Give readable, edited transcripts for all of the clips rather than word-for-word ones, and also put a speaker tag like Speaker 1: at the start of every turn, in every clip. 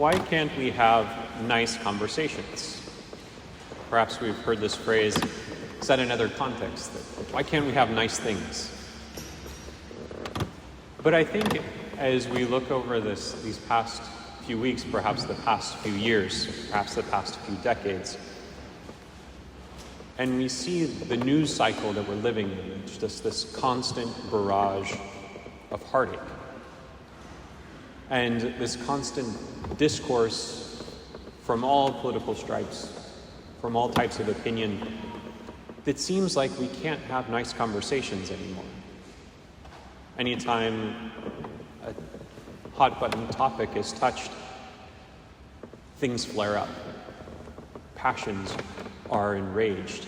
Speaker 1: Why can't we have nice conversations? Perhaps we've heard this phrase said in other contexts, that why can't we have nice things? But I think as we look over these past few weeks, perhaps the past few years, perhaps the past few decades, and we see the news cycle that we're living in, it's just this constant barrage of heartache. And this constant discourse from all political stripes, from all types of opinion, it seems like we can't have nice conversations anymore. Anytime a hot-button topic is touched, things flare up. Passions are enraged.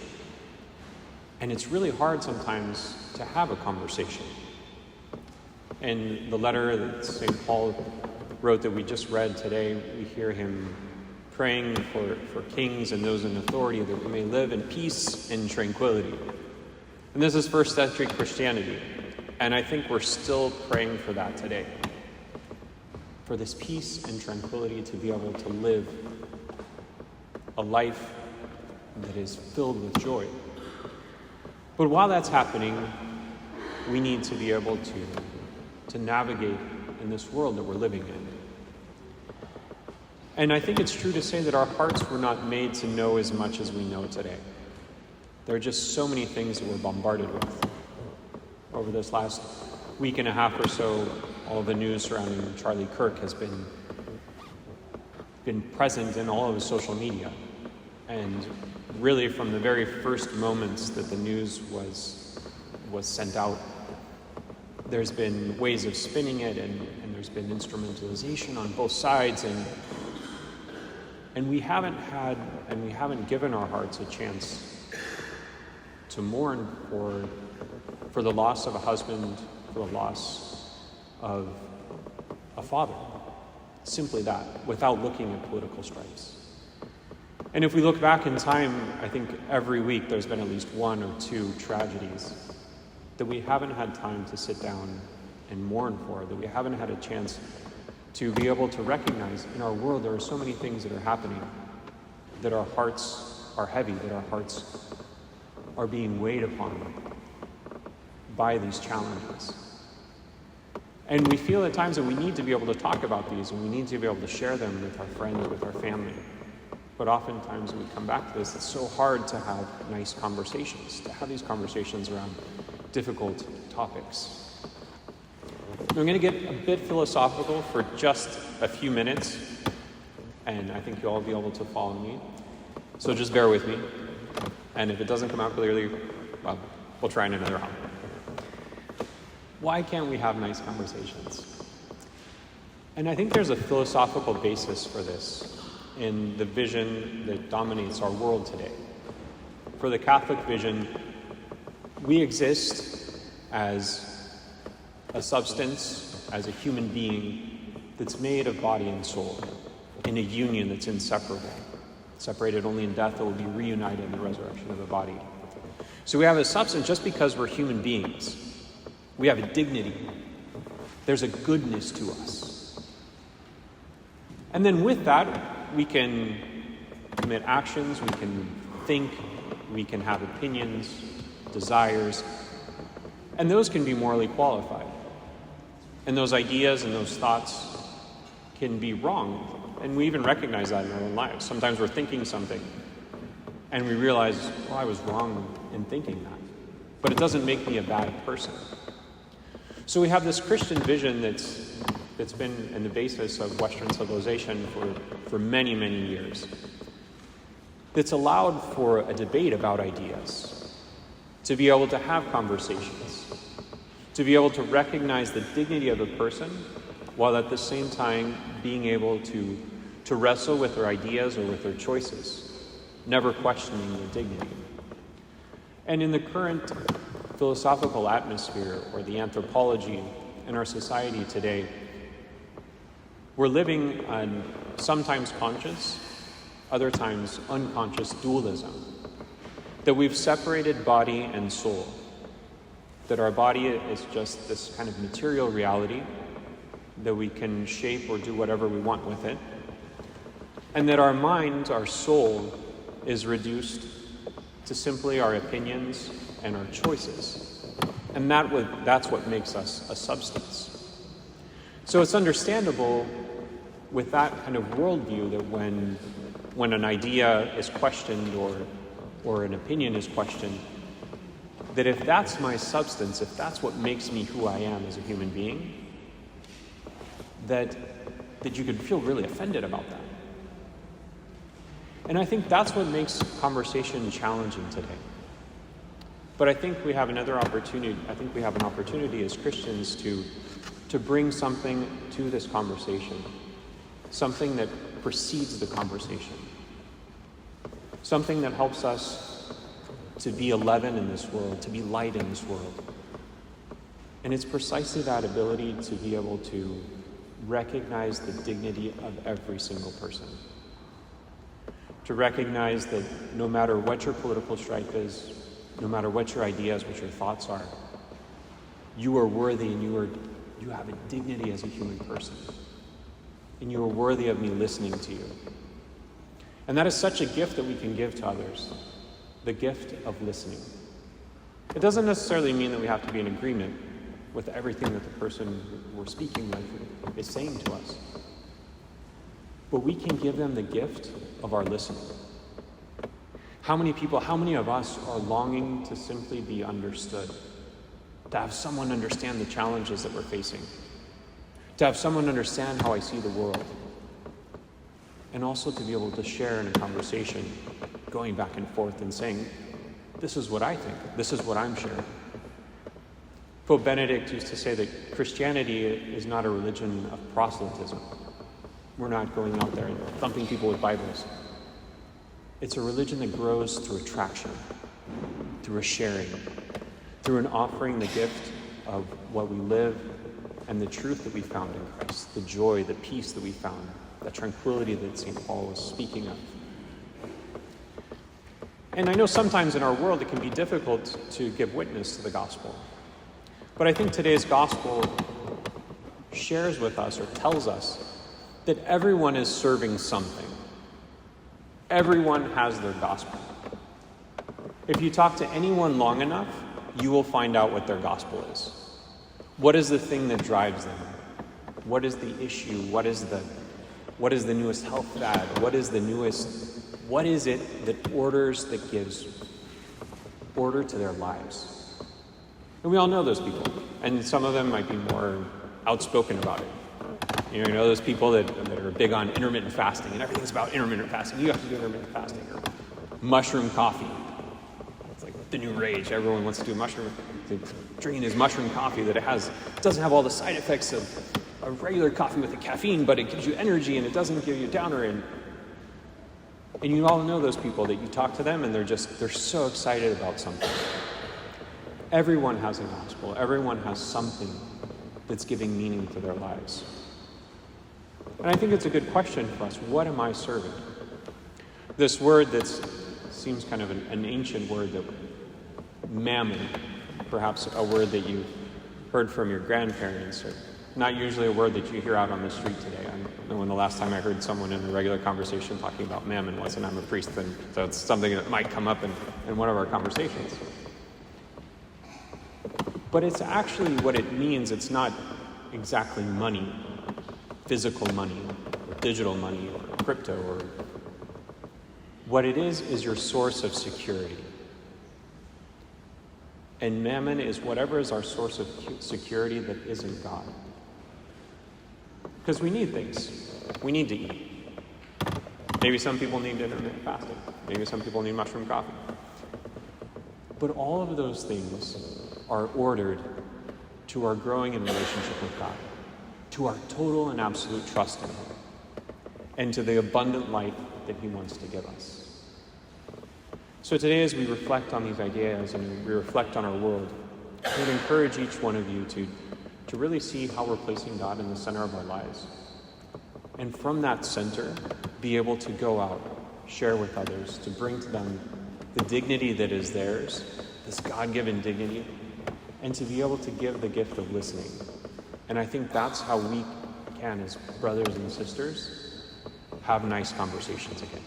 Speaker 1: And it's really hard sometimes to have a conversation. In the letter that St. Paul wrote that we just read today, we hear him praying for kings and those in authority that we may live in peace and tranquility. And this is first century Christianity. And I think we're still praying for that today. For this peace and tranquility to be able to live a life that is filled with joy. But while that's happening, we need to be able to navigate in this world that we're living in. And I think it's true to say that our hearts were not made to know as much as we know today. There are just so many things that we're bombarded with. Over this last week and a half or so, all the news surrounding Charlie Kirk has been present in all of his social media. And really from the very first moments that the news was sent out, there's been ways of spinning it, and there's been instrumentalization on both sides, and we haven't given our hearts a chance to mourn for the loss of a husband, for the loss of a father. Simply that, without looking at political stripes. And if we look back in time, I think every week there's been at least one or two tragedies that we haven't had time to sit down and mourn for, that we haven't had a chance to be able to recognize in our world there are so many things that are happening, that our hearts are heavy, that our hearts are being weighed upon by these challenges. And we feel at times that we need to be able to talk about these, and we need to be able to share them with our friends, with our family. But oftentimes when we come back to this, it's so hard to have nice conversations, to have these conversations around difficult topics. I'm going to get a bit philosophical for just a few minutes, and I think you'll all be able to follow me. So just bear with me. And if it doesn't come out clearly, well, we'll try in another round. Why can't we have nice conversations? And I think there's a philosophical basis for this in the vision that dominates our world today. For the Catholic vision, we exist as a substance, as a human being that's made of body and soul, in a union that's inseparable. Separated only in death, that will be reunited in the resurrection of the body. So we have a substance just because we're human beings. We have a dignity. There's a goodness to us. And then with that, we can commit actions, we can think, we can have opinions, desires, and those can be morally qualified. And those ideas and those thoughts can be wrong, and we even recognize that in our own lives. Sometimes we're thinking something, and we realize, oh, I was wrong in thinking that. But it doesn't make me a bad person. So we have this Christian vision that's been in the basis of Western civilization for many, many years. That's allowed for a debate about ideas, to be able to have conversations, to be able to recognize the dignity of a person, while at the same time being able to wrestle with their ideas or with their choices, never questioning their dignity. And in the current philosophical atmosphere, or the anthropology in our society today, we're living on sometimes conscious, other times unconscious dualism, that we've separated body and soul, that our body is just this kind of material reality that we can shape or do whatever we want with it, and that our mind, our soul, is reduced to simply our opinions and our choices. And that's what makes us a substance. So it's understandable with that kind of worldview that when an idea is questioned or an opinion is questioned, that if that's my substance, if that's what makes me who I am as a human being, that you could feel really offended about that. And I think that's what makes conversation challenging today. But I think we have an opportunity as Christians to bring something to this conversation, something that precedes the conversation, something that helps us to be a leaven in this world, to be light in this world. And it's precisely that ability to be able to recognize the dignity of every single person. To recognize that no matter what your political stripe is, no matter what your ideas, what your thoughts are, you are worthy and you have a dignity as a human person. And you are worthy of me listening to you. And that is such a gift that we can give to others, the gift of listening. It doesn't necessarily mean that we have to be in agreement with everything that the person we're speaking with is saying to us. But we can give them the gift of our listening. How many of us are longing to simply be understood? To have someone understand the challenges that we're facing. To have someone understand how I see the world. And also to be able to share in a conversation, going back and forth and saying, this is what I think, this is what I'm sharing. Pope Benedict used to say that Christianity is not a religion of proselytism. We're not going out there and thumping people with Bibles. It's a religion that grows through attraction, through a sharing, through an offering the gift of what we live and the truth that we found in Christ, the joy, the peace that we found, the tranquility that St. Paul was speaking of. And I know sometimes in our world it can be difficult to give witness to the gospel. But I think today's gospel shares with us or tells us that everyone is serving something. Everyone has their gospel. If you talk to anyone long enough, you will find out what their gospel is. What is the thing that drives them? What is the issue? What is the newest health fad? What is it that gives order to their lives? And we all know those people. And some of them might be more outspoken about it. You know those people that are big on intermittent fasting, and everything's about intermittent fasting. You have to do intermittent fasting. Or mushroom coffee. It's like the new rage. Everyone wants to do drinking this mushroom coffee that doesn't have all the side effects of a regular coffee with the caffeine, but it gives you energy and it doesn't give you a downer. And you all know those people that you talk to them and they're so excited about something. Everyone has a gospel. Everyone has something that's giving meaning to their lives. And I think it's a good question for us. What am I serving? This word that seems kind of an ancient word, that mammon, perhaps a word that you heard from your grandparents, or not usually a word that you hear out on the street today. I don't know when the last time I heard someone in a regular conversation talking about mammon was, and I'm a priest, so it's something that might come up in one of our conversations. But it's actually what it means. It's not exactly money, physical money, or digital money, or crypto, or what it is your source of security. And mammon is whatever is our source of security that isn't God. Because we need things. We need to eat. Maybe some people need intermittent fasting. Maybe some people need mushroom coffee. But all of those things are ordered to our growing in relationship with God, to our total and absolute trust in Him, and to the abundant life that He wants to give us. So today, as we reflect on these ideas and we reflect on our world, I would encourage each one of you to really see how we're placing God in the center of our lives. And from that center, be able to go out, share with others, to bring to them the dignity that is theirs, this God-given dignity, and to be able to give the gift of listening. And I think that's how we can, as brothers and sisters, have nice conversations again.